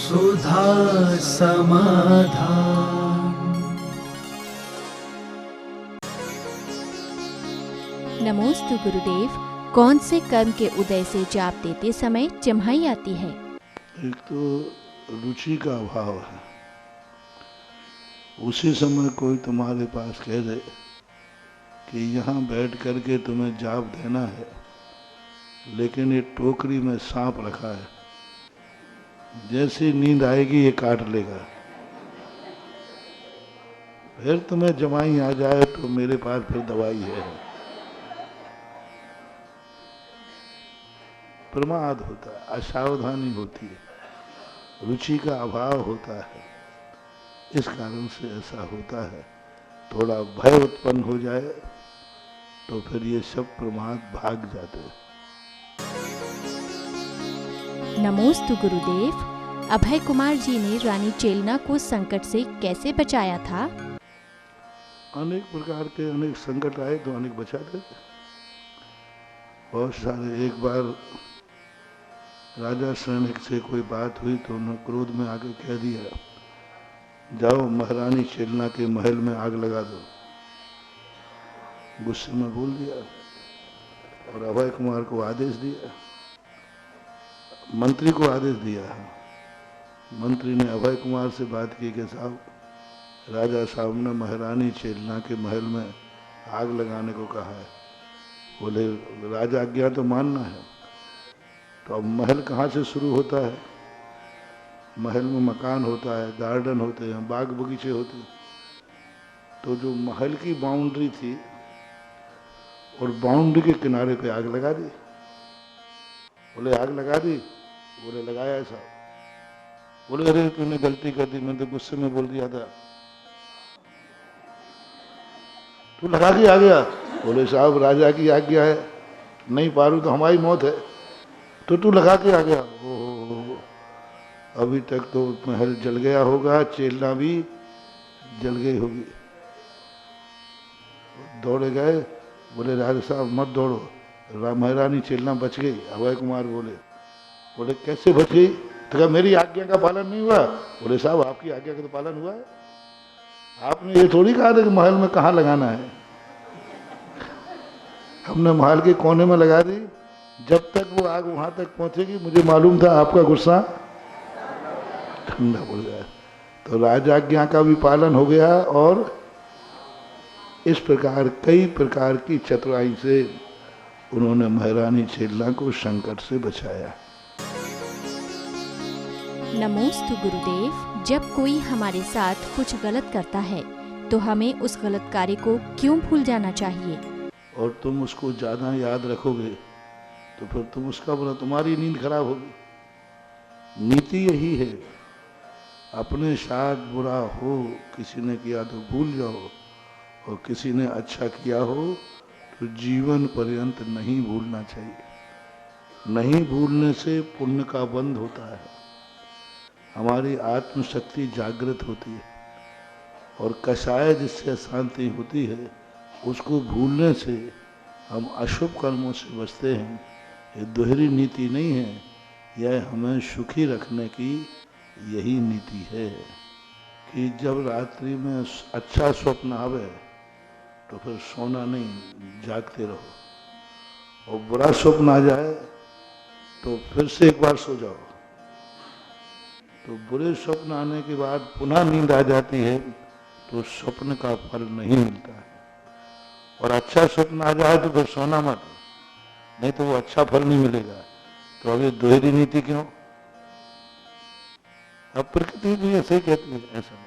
सुधा समाधान। नमोस्तु गुरुदेव। कौन से कर्म के उदय से जाप देते समय चिम्हाई आती है? एक तो रुचि का अभाव है। उसी समय कोई तुम्हारे पास कह दे कि यहाँ बैठ करके तुम्हें जाप देना है, लेकिन ये टोकरी में सांप रखा है, जैसी नींद आएगी ये काट लेगा। फिर तुम्हें जमाई आ जाए तो मेरे पास फिर दवाई है। प्रमाद होता है, असावधानी होती है, रुचि का अभाव होता है, इस कारण से ऐसा होता है। थोड़ा भय उत्पन्न हो जाए तो फिर ये सब प्रमाद भाग जाते हैं। नमोस्तु गुरुदेव। अभय कुमार जी ने रानी चेलना को संकट से कैसे बचाया था? अनेक प्रकार के अनेक संकट आए तो अनेक बचाते थे, बहुत सारे। एक बार राजा सैनिक से कोई बात हुई तो उन्होंने क्रोध में आके कह दिया, जाओ महारानी चेलना के महल में आग लगा दो। गुस्से में बोल दिया और अभय कुमार को आदेश दिया, मंत्री को आदेश दिया। मंत्री ने अभय कुमार से बात की कि साहब, राजा साहब ने महारानी चेलना के महल में आग लगाने को कहा है। बोले राजा आज्ञा तो मानना है। तो अब महल कहाँ से शुरू होता है? महल में मकान होता है, गार्डन होते हैं, बाग बगीचे होते हैं। तो जो महल की बाउंड्री थी और बाउंड्री के किनारे पे आग लगा दी। बोले आग लगा दी? बोले लगाया साहब। बोले अरे तूने गलती कर दी, मैंने तो गुस्से में बोल दिया था। तू लगा के आ गया? बोले साहब राजा की आज्ञा है, नहीं पारू तो हमारी मौत है, तो तू लगा के आ गया। ओहो, अभी तक तो महल जल गया होगा, चेलना भी जल गई होगी। दौड़े गए, बोले राजा साहब मत दौड़ो, महारानी चेलना बच गई। अभय कुमार बोले कैसे बच गई? तो क्या मेरी आज्ञा का पालन नहीं हुआ? बोले साहब आपकी आज्ञा का तो पालन हुआ है, आपने ये थोड़ी कहा था कि महल में कहाँ लगाना है। हमने महल के कोने में लगा दी, जब तक वो आग वहां तक पहुंचेगी मुझे मालूम था आपका गुस्सा ठंडा हो जाए। तो राजाज्ञा का भी पालन हो गया और इस प्रकार कई प्रकार की चतुराई से उन्होंने महारानी चेलना को संकट से बचाया। नमोस्तु गुरुदेव। जब कोई हमारे साथ कुछ गलत करता है तो हमें उस गलत कार्य को क्यों भूल जाना चाहिए? और तुम उसको ज्यादा याद रखोगे तो फिर तुम उसका बुरा, तुम्हारी नींद खराब होगी। नीति यही है, अपने साथ बुरा हो, किसी ने किया तो भूल जाओ, और किसी ने अच्छा किया हो तो जीवन पर्यंत नहीं भूलना चाहिए। नहीं भूलने से पुण्य का बंध होता है, हमारी आत्मशक्ति जागृत होती है, और कषाय जिससे शांति होती है उसको भूलने से हम अशुभ कर्मों से बचते हैं। ये दोहरी नीति नहीं है, यह हमें सुखी रखने की यही नीति है कि जब रात्रि में अच्छा स्वप्न आवे तो फिर सोना नहीं, जागते रहो। और बुरा स्वप्न आ जाए तो फिर से एक बार सो जाओ। तो बुरे स्वप्न आने के बाद पुनः नींद आ जाती है तो स्वप्न का फल नहीं मिलता है। और अच्छा स्वप्न आ जाए तो फिर सोना मत, नहीं तो वो अच्छा फल नहीं मिलेगा। तो अभी दोहरी नीति क्यों? अब प्रकृति भी ऐसे ही कहती है, ऐसा नहीं।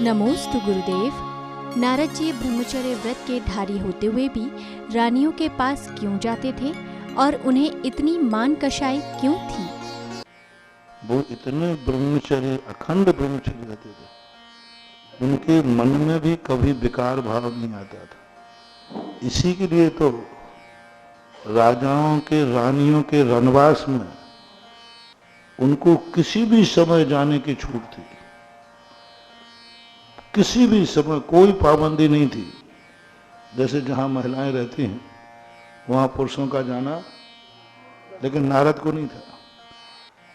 नमोस्तु गुरुदेव। नारद जी ब्रह्मचर्य व्रत के धारी होते हुए भी रानियों के पास क्यों जाते थे और उन्हें इतनी मान कषाई क्यों थी? वो इतने ब्रह्मचर्य, अखंड ब्रह्मचर्य रहते थे, उनके मन में भी कभी विकार भाव नहीं आता था। इसी के लिए तो राजाओं के, रानियों के वनवास में उनको किसी भी समय जाने की छूट थी, किसी भी समय कोई पाबंदी नहीं थी। जैसे जहां महिलाएं रहती हैं वहां पुरुषों का जाना, लेकिन नारद को नहीं था।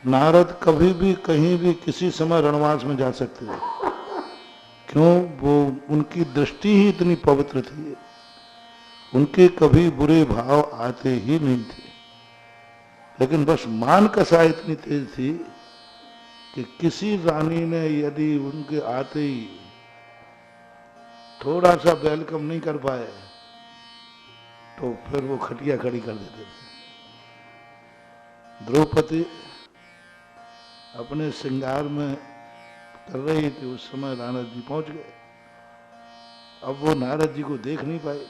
नारद कभी भी कहीं भी किसी समय रणवास में जा सकते थे। क्यों? वो उनकी दृष्टि ही इतनी पवित्र थी, उनके कभी बुरे भाव आते ही नहीं थे। लेकिन बस मान कसा इतनी तेज थी कि किसी रानी ने यदि उनके आते ही थोड़ा सा वेलकम नहीं कर पाए तो फिर वो खटिया खड़ी कर देते थे। द्रौपदी अपने श्रृंगार में कर रही थी, उस समय नारद जी पहुंच गए। अब वो नारद जी को देख नहीं पाए।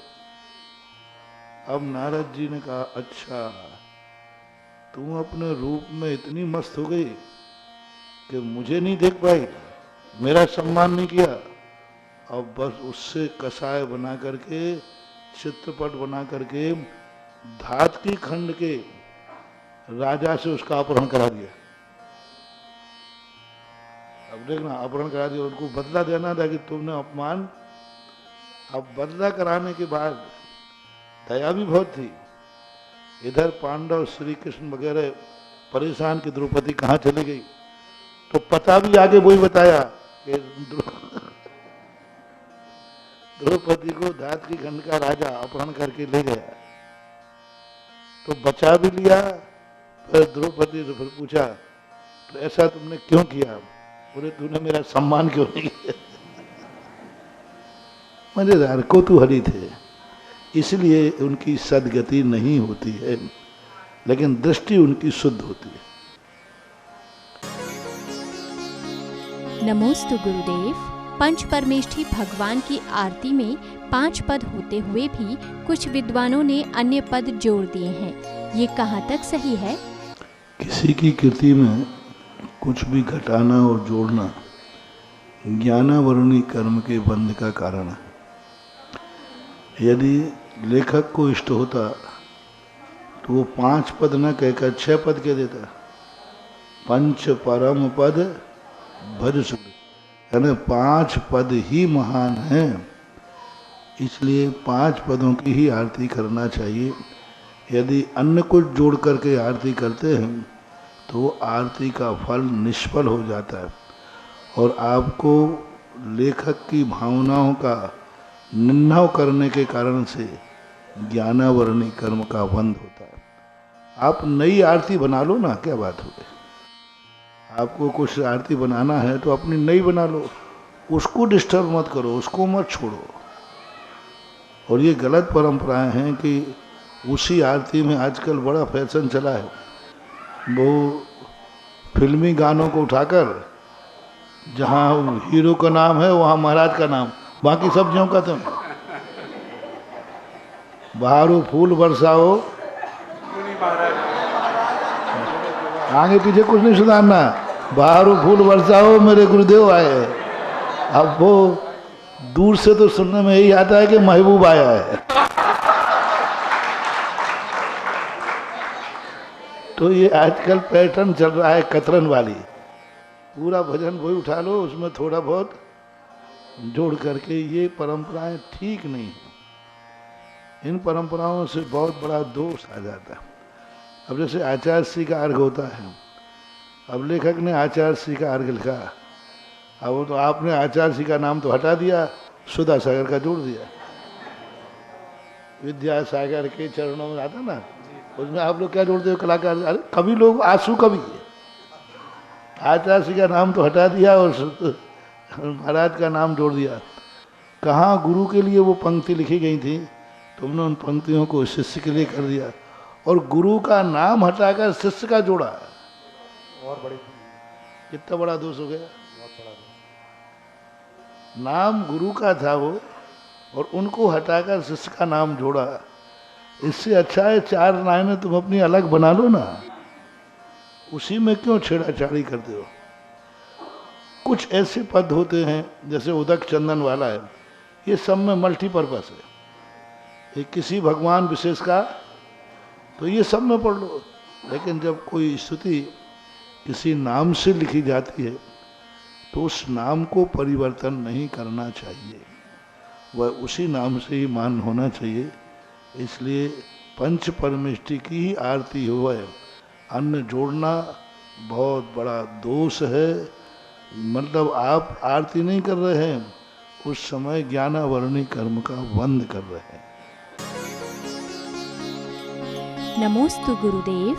अब नारद जी ने कहा, अच्छा तू अपने रूप में इतनी मस्त हो गई कि मुझे नहीं देख पाई, मेरा सम्मान नहीं किया। अब बस उससे कसाय बना करके, चित्रपट बना करके धात की खंड के राजा से उसका अपहरण करा दिया। अब देखना, अपहरण करा दिया, उनको बदला देना था कि तुमने अपमान। अब बदला कराने के बाद दया भी बहुत थी। इधर पांडव, श्री कृष्ण वगैरह परेशान कि द्रौपदी कहाँ चली गई, तो पता भी आगे वही बताया कि द्रौपदी को धात की खंड का राजा अपहरण करके ले गया। तो बचा भी लिया। फिर द्रौपदी से फिर पूछा, तो ऐसा तुमने क्यों किया? बोले, तूने मेरा सम्मान क्यों नहीं किया? मजेदार कौतूहली थे, इसलिए उनकी सदगति नहीं होती है, लेकिन दृष्टि उनकी शुद्ध होती है। नमोस्तु गुरुदेव। पंच परमेष्ठी भगवान की आरती में 5 पद होते हुए भी कुछ विद्वानों ने अन्य पद जोड़ दिए हैं, ये कहाँ तक सही है? किसी की कृति में कुछ भी घटाना और जोड़ना ज्ञानावरणी कर्म के बंध का कारण है। यदि लेखक को इष्ट होता तो वो 5 पद न कहकर 6 पद कह देता। पंच परम पद भज सुख, यानी 5 पद ही महान हैं, इसलिए 5 पदों की ही आरती करना चाहिए। यदि अन्य कुछ जोड़ करके आरती करते हैं तो आरती का फल निष्फल हो जाता है और आपको लेखक की भावनाओं का निंदा करने के कारण से ज्ञानावरणी कर्म का बंध होता है। आप नई आरती बना लो ना, क्या बात हो गई। आपको कुछ आरती बनाना है तो अपनी नई बना लो, उसको डिस्टर्ब मत करो, उसको मत छोड़ो। और ये गलत परंपराएं हैं कि उसी आरती में आजकल बड़ा फैशन चला है, वो फिल्मी गानों को उठाकर जहाँ हीरो का नाम है वहाँ महाराज का नाम, बाकी सब ज्यों का तुम। बहारो फूल बरसाओ, आगे पीछे कुछ नहीं सुधारना, बहारो फूल बरसाओ मेरे गुरुदेव आए। अब वो दूर से तो सुनने में यही आता है कि महबूब आया है। तो ये आजकल पैटर्न चल रहा है कतरन वाली, पूरा भजन वही उठा लो, उसमें थोड़ा बहुत जोड़ करके। ये परंपराएं ठीक नहीं है, इन परंपराओं से बहुत बड़ा दोष आ जाता है। अब जैसे आचार्य श्री का अर्घ होता है, अब लेखक ने आचार्य श्री का अर्घ लिखा, अब वो तो आपने आचार्य श्री का नाम तो हटा दिया, सुधा सागर का जोड़ दिया। विद्यासागर के चरणों में आता ना, उसमें आप लोग क्या जोड़ते हो कलाकार? अरे कवि लोग, आंसू कवि, आचार्य श्री का नाम तो हटा दिया और महाराज का नाम जोड़ दिया। कहाँ गुरु के लिए वो पंक्ति लिखी गई थी, तुमने उन पंक्तियों को शिष्य के लिए कर दिया और गुरु का नाम हटाकर शिष्य का जोड़ा। और बड़ी कितना बड़ा दोष हो गया। नाम गुरु का था वो, और उनको हटाकर शिष्य का नाम जोड़ा। इससे अच्छा है 4 लाइनें तुम अपनी अलग बना लो ना, उसी में क्यों छेड़ाछाड़ी करते हो। कुछ ऐसे पद होते हैं जैसे उदक चंदन वाला है, ये सब में मल्टीपर्पस है, ये किसी भगवान विशेष का, तो ये सब में पढ़ लो। लेकिन जब कोई स्तुति किसी नाम से लिखी जाती है तो उस नाम को परिवर्तन नहीं करना चाहिए, वह उसी नाम से ही मान होना चाहिए। इसलिए पंच परमेष्टि की ही आरती हो है, अन्न जोड़ना बहुत बड़ा दोष है। मतलब आप आरती नहीं कर रहे हैं, उस समय ज्ञानावरणी कर्म का बंद कर रहे हैं। नमोस्तु गुरुदेव।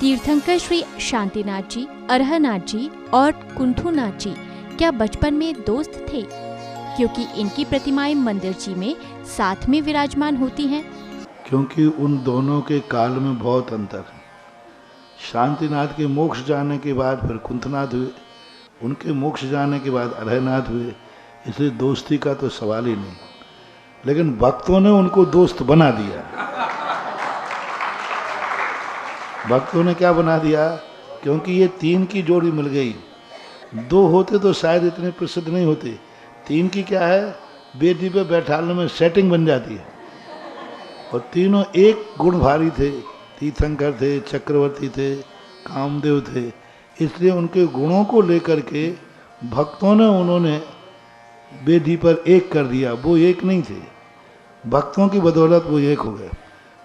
तीर्थंकर श्री शांतिनाथ जी, अरहनाथ जी और कुंठूनाथ जी क्या बचपन में दोस्त थे? क्योंकि इनकी प्रतिमाएं मंदिर जी में साथ में विराजमान होती हैं। क्योंकि उन दोनों के काल में बहुत अंतर है। शांतिनाथ के मोक्ष जाने के बाद फिर कुंठनाथ हुए, उनके मोक्ष जाने के बाद अरहनाथ हुए, इसलिए दोस्ती का तो सवाल ही नहीं। लेकिन भक्तों ने उनको दोस्त बना दिया। भक्तों ने क्या बना दिया? क्योंकि ये तीन की जोड़ी मिल गई। दो होते तो शायद इतने प्रसिद्ध नहीं होते। तीन की क्या है, बेदी पे बैठाने में सेटिंग बन जाती है। और तीनों एक गुणधारी थे, तीर्थंकर थे, चक्रवर्ती थे, कामदेव थे। इसलिए उनके गुणों को लेकर के भक्तों ने उन्होंने बेदी पर एक कर दिया। वो एक नहीं थे, भक्तों की बदौलत वो एक हो गए।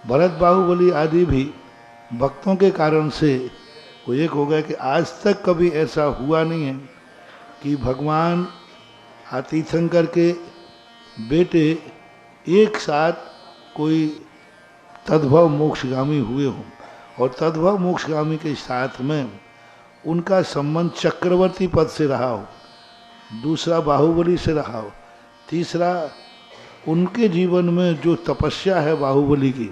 भरत, बाहुबली आदि भी भक्तों के कारण से वो एक हो गए कि आज तक कभी ऐसा हुआ नहीं है कि भगवान तीर्थंकर के बेटे एक साथ कोई तद्भव मोक्षगामी हुए हों। और तद्भव मोक्षगामी के साथ में उनका संबंध चक्रवर्ती पद से रहा हो, दूसरा बाहुबली से रहा हो, तीसरा उनके जीवन में जो तपस्या है बाहुबली की।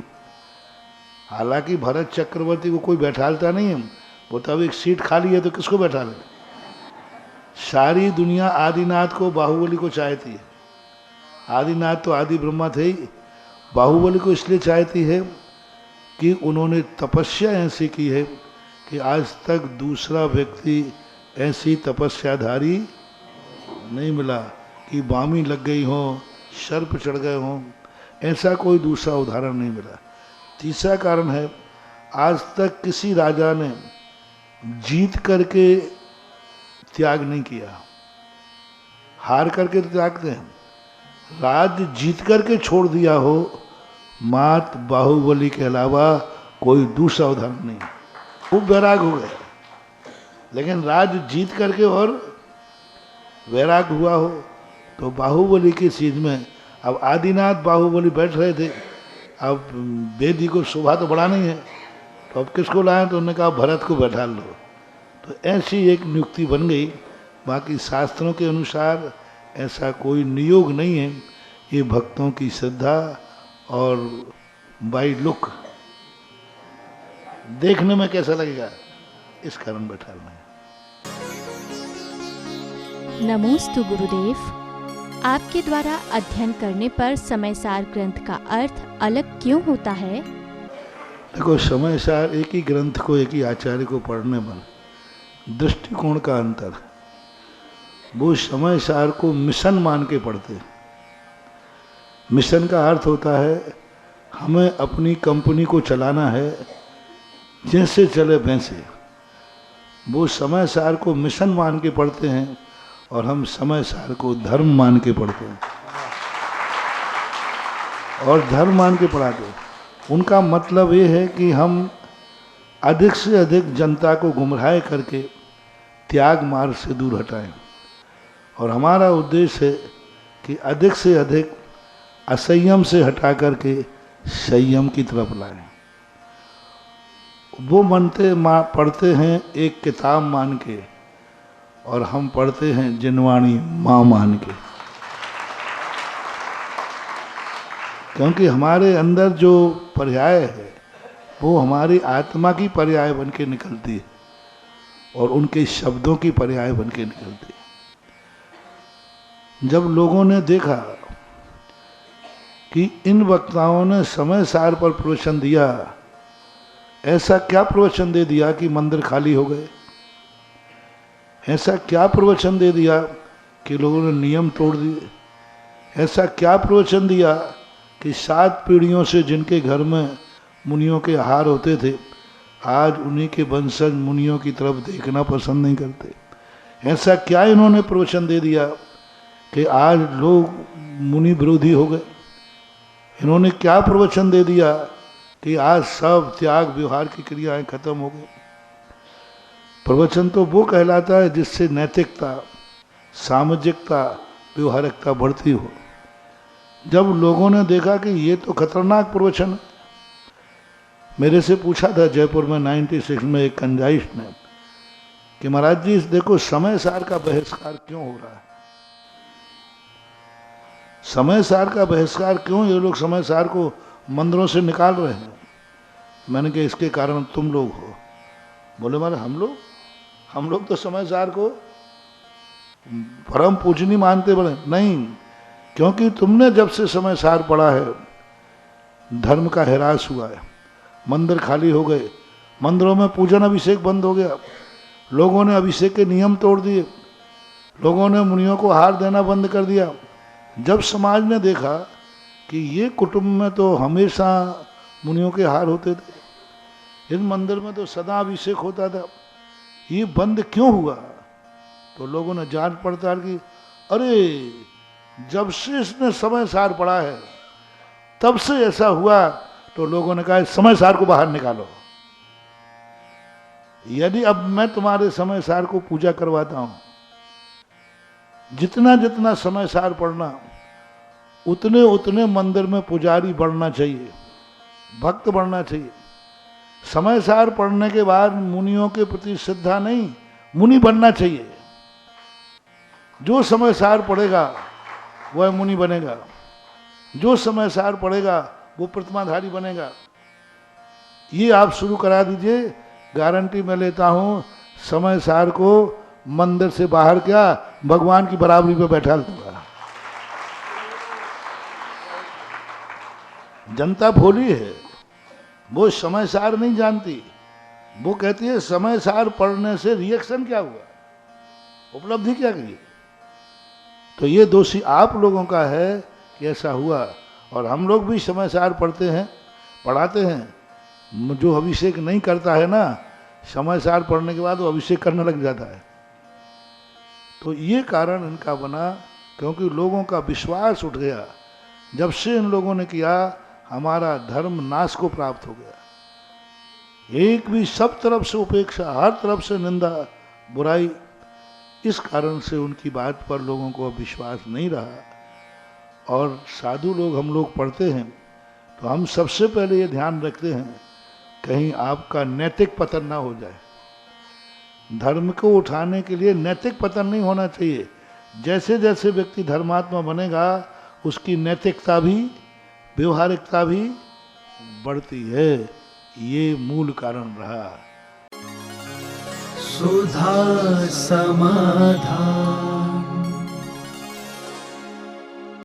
हालांकि भरत चक्रवर्ती को कोई बैठालता नहीं है, वो तो अब एक सीट खाली है तो किसको बैठा ले। सारी दुनिया आदिनाथ को, बाहुबली को चाहती है। आदिनाथ तो आदि ब्रह्मा थे ही। बाहुबली को इसलिए चाहती है कि उन्होंने तपस्या ऐसी की है कि आज तक दूसरा व्यक्ति ऐसी तपस्याधारी नहीं मिला कि बामी लग गई हो, सर्प चढ़ गए हों, ऐसा कोई दूसरा उदाहरण नहीं मिला। तीसरा कारण है, आज तक किसी राजा ने जीत करके त्याग नहीं किया। हार करके तो त्यागते हैं, राज्य जीत करके छोड़ दिया हो, मात बाहुबली के अलावा कोई दूसरा उदाहरण नहीं। खूब वैराग हो गए, लेकिन राज्य जीत करके और वैराग हुआ हो तो बाहुबली की चीज में। अब आदिनाथ बाहुबली बैठ रहे थे, अब बेदी को शोभा तो बड़ा नहीं है, तो अब किसको लाएं? तो उन्होंने कहा भरत को बैठा लो। तो ऐसी एक नियुक्ति बन गई। बाकी शास्त्रों के अनुसार ऐसा कोई नियोग नहीं है, ये भक्तों की श्रद्धा और बाई लुक देखने में कैसा लगेगा इस कारण बैठाना है। नमोस्तु गुरुदेव। आपके द्वारा अध्ययन करने पर समयसार ग्रंथ का अर्थ अलग क्यों होता है? देखो, समयसार एक ही ग्रंथ को एक ही आचार्य को पढ़ने में दृष्टिकोण का अंतर। वो समयसार को मिशन मान के पढ़ते। मिशन का अर्थ होता है हमें अपनी कंपनी को चलाना है, जैसे चले वैसे। वो समयसार को मिशन मान के पढ़ते हैं और हम समयसार को धर्म मान के पढ़ते हैं और धर्म मान के पढ़ाते हैं। उनका मतलब ये है कि हम अधिक से अधिक जनता को गुमराह करके त्याग मार्ग से दूर हटाएं, और हमारा उद्देश्य है कि अधिक से अधिक असंयम से हटा करके संयम की तरफ लाएं। वो पढ़ते हैं एक किताब मान के, और हम पढ़ते हैं जिनवाणी माँ मान के। क्योंकि हमारे अंदर जो पर्याय है वो हमारी आत्मा की पर्याय बन के निकलती है और उनके शब्दों की पर्याय बन के निकलती है। जब लोगों ने देखा कि इन वक्ताओं ने समय सार पर प्रवचन दिया, ऐसा क्या प्रवचन दे दिया कि मंदिर खाली हो गए? ऐसा क्या प्रवचन दे दिया कि लोगों ने नियम तोड़ दिए? ऐसा क्या प्रवचन दिया कि 7 पीढ़ियों से जिनके घर में मुनियों के आहार होते थे, आज उन्हीं के वंशज मुनियों की तरफ देखना पसंद नहीं करते? ऐसा क्या इन्होंने प्रवचन दे दिया कि आज लोग मुनि विरोधी हो गए? इन्होंने क्या प्रवचन दे दिया कि आज सब त्याग व्यवहार की क्रियाएं खत्म हो गई? प्रवचन तो वो कहलाता है जिससे नैतिकता, सामाजिकता, व्यवहारिकता बढ़ती हो। जब लोगों ने देखा कि ये तो खतरनाक प्रवचन है, मेरे से पूछा था जयपुर में 96 में एक कंजाइश ने कि महाराज जी देखो समय सार का बहिष्कार क्यों हो रहा है, समय सार का बहिष्कार क्यों ये लोग समय सार को मंदिरों से निकाल रहे हैं। मैंने कहा इसके कारण तुम लोग हो। बोले मारे हम लोग तो समय सार को परम पूजनीय मानते बड़े नहीं, क्योंकि तुमने जब से समय सार पड़ा है धर्म का ह्रास हुआ है, मंदिर खाली हो गए, मंदिरों में पूजन अभिषेक बंद हो गया, लोगों ने अभिषेक के नियम तोड़ दिए, लोगों ने मुनियों को हार देना बंद कर दिया। जब समाज ने देखा कि ये कुटुंब में तो हमेशा मुनियों के हार होते थे, इस मंदिर में तो सदा अभिषेक होता था, ये बंद क्यों हुआ, तो लोगों ने जांच पड़ताल की। अरे जब से इसने समय सार पड़ा है तब से ऐसा हुआ, तो लोगों ने कहा समय सार को बाहर निकालो। यदि अब मैं तुम्हारे समय सार को पूजा करवाता हूं, जितना जितना समय सार पढ़ना उतने उतने मंदिर में पुजारी बढ़ना चाहिए, भक्त बढ़ना चाहिए। समय सार पढ़ने के बाद मुनियों के प्रति श्रद्धा नहीं, मुनि बनना चाहिए। जो समय सार पढ़ेगा वह मुनि बनेगा, जो समय सार पढ़ेगा वो प्रतिमाधारी बनेगा। ये आप शुरू करा दीजिए, गारंटी मैं लेता हूं समय सार को मंदिर से बाहर क्या भगवान की बराबरी पे बैठा दूंगा। जनता भोली है, वो समय सार नहीं जानती, वो कहती है समय सार पढ़ने से रिएक्शन क्या हुआ, उपलब्धि क्या की। तो ये दोषी आप लोगों का है कि ऐसा हुआ। और हम लोग भी समय सार पढ़ते हैं, पढ़ाते हैं। जो अभिषेक नहीं करता है ना, समय सार पढ़ने के बाद वो अभिषेक करने लग जाता है। तो ये कारण इनका बना, क्योंकि लोगों का विश्वास उठ गया। जब से इन लोगों ने किया, हमारा धर्म नाश को प्राप्त हो गया। एक भी सब तरफ से उपेक्षा, हर तरफ से निंदा, बुराई। इस कारण से उनकी बात पर लोगों को विश्वास नहीं रहा। और साधु लोग हम लोग पढ़ते हैं तो हम सबसे पहले ये ध्यान रखते हैं कहीं आपका नैतिक पतन ना हो जाए। धर्म को उठाने के लिए नैतिक पतन नहीं होना चाहिए। जैसे जैसे व्यक्ति धर्मात्मा बनेगा उसकी नैतिकता भी, व्यवहारिकता भी बढ़ती है। ये मूल कारण रहा। सुधा समाधान।